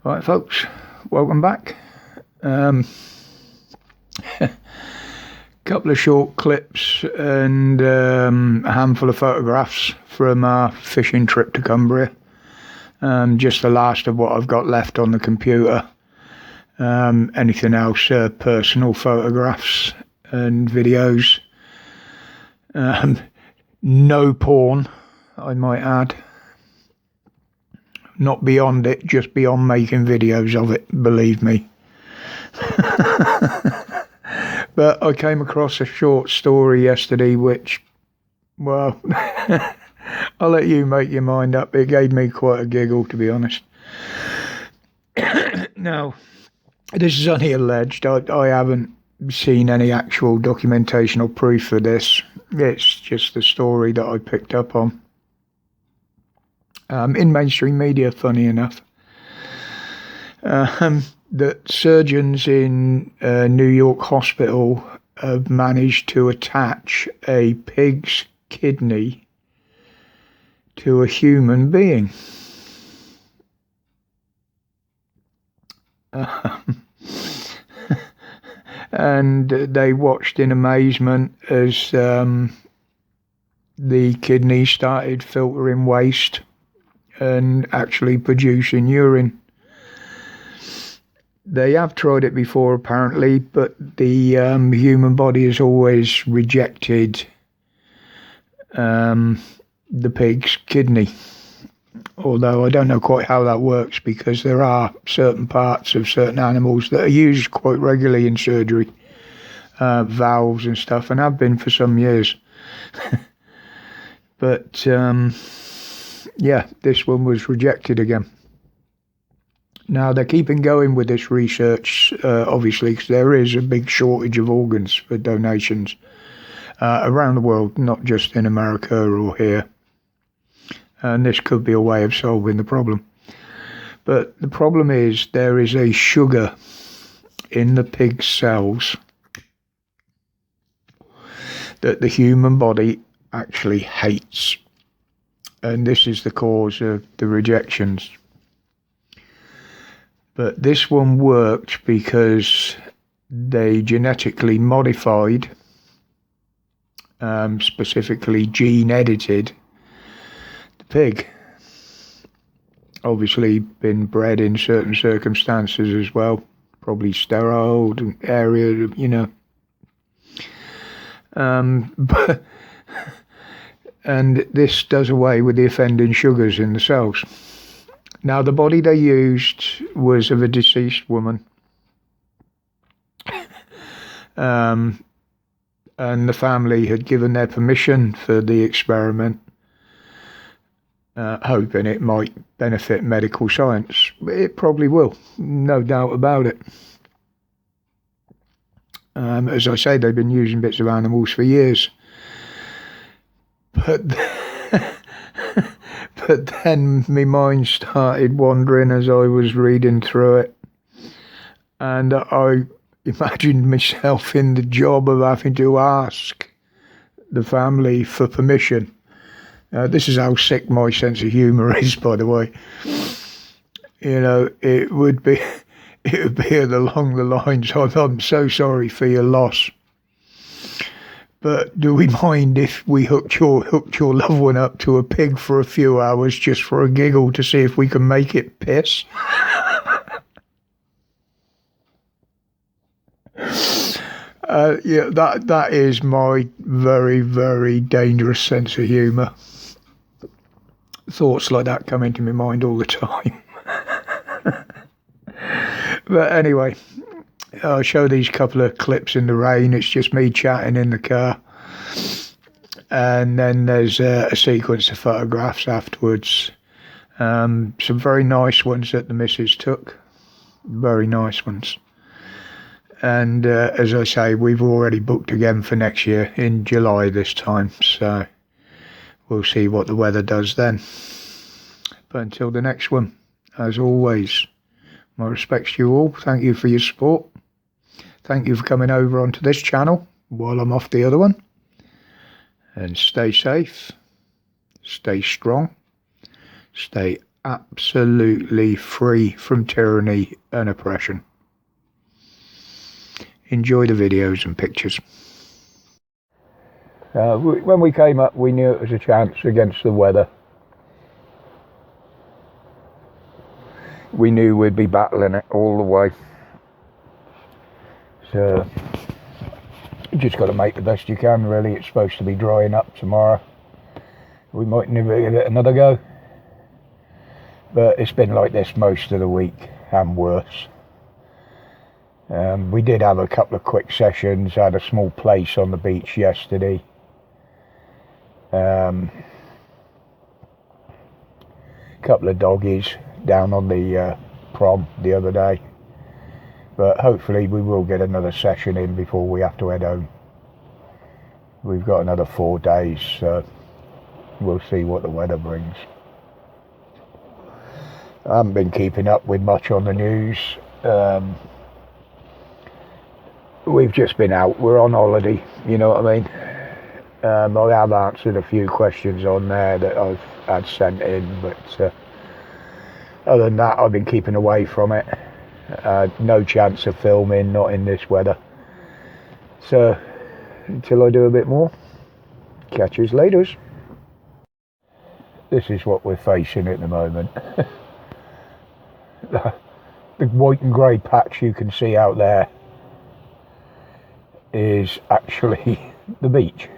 Right, folks, welcome back. Couple of short clips and a handful of photographs from our fishing trip to Cumbria. Just the last of what I've got left on the computer. Anything else, personal photographs and videos. No porn, I might add. Not beyond it, just beyond making videos of it, believe me. But I came across a short story yesterday which, well, I'll let you make your mind up. It gave me quite a giggle, to be honest. Now, this is only alleged. I haven't seen any actual documentation or proof for this. It's just the story that I picked up on. In mainstream media, funny enough. That surgeons in New York hospital have managed to attach a pig's kidney to a human being. And they watched in amazement as the kidney started filtering waste and actually producing urine. They have tried it before, apparently, but the human body has always rejected the pig's kidney. Although I don't know quite how that works, because there are certain parts of certain animals that are used quite regularly in surgery, valves and stuff, and have been for some years. But yeah, this one was rejected again. Now, they're keeping going with this research, obviously, because there is a big shortage of organs for donations around the world, not just in America or here. And this could be a way of solving the problem. But the problem is there is a sugar in the pig's cells that the human body actually hates. And this is the cause of the rejections. But this one worked because they genetically modified, specifically gene edited, the pig. Obviously been bred in certain circumstances as well, probably sterile area, you know. But and this does away with the offending sugars in the cells. Now, the body they used was of a deceased woman. And the family had given their permission for the experiment, hoping it might benefit medical science. It probably will, no doubt about it. As I say, they've been using bits of animals for years. But then my mind started wandering as I was reading through it, and I imagined myself in the job of having to ask the family for permission. This is how sick my sense of humour is, by the way. You know, it would be along the lines of, I'm so sorry for your loss, but do we mind if we hooked your loved one up to a pig for a few hours just for a giggle to see if we can make it piss? Yeah, that is my very, very dangerous sense of humour. Thoughts like that come into my mind all the time. But anyway, I'll show these couple of clips in the rain. It's just me chatting in the car. And then there's a sequence of photographs afterwards. Some very nice ones that the missus took. Very nice ones. And as I say, we've already booked again for next year in July this time. So we'll see what the weather does then. But until the next one, as always, my respects to you all. Thank you for your support. Thank you for coming over onto this channel while I'm off the other one. And stay safe, stay strong, stay absolutely free from tyranny and oppression. Enjoy the videos and pictures. When we came up, we knew it was a chance against the weather. We knew we'd be battling it all the way. So, you just got to make the best you can, really. It's supposed to be drying up tomorrow. We might never give it another go. But it's been like this most of the week, and worse. We did have a couple of quick sessions, had a small place on the beach yesterday. Couple of doggies down on the prom the other day. But hopefully we will get another session in before we have to head home. We've got another 4 days, so we'll see what the weather brings. I haven't been keeping up with much on the news. We've just been out. We're on holiday, you know what I mean? I have answered a few questions on there that I've had sent in, but other than that, I've been keeping away from it. No chance of filming, not in this weather. So, until I do a bit more, catch yous later. This is what we're facing at the moment. The white and grey patch you can see out there is actually the beach.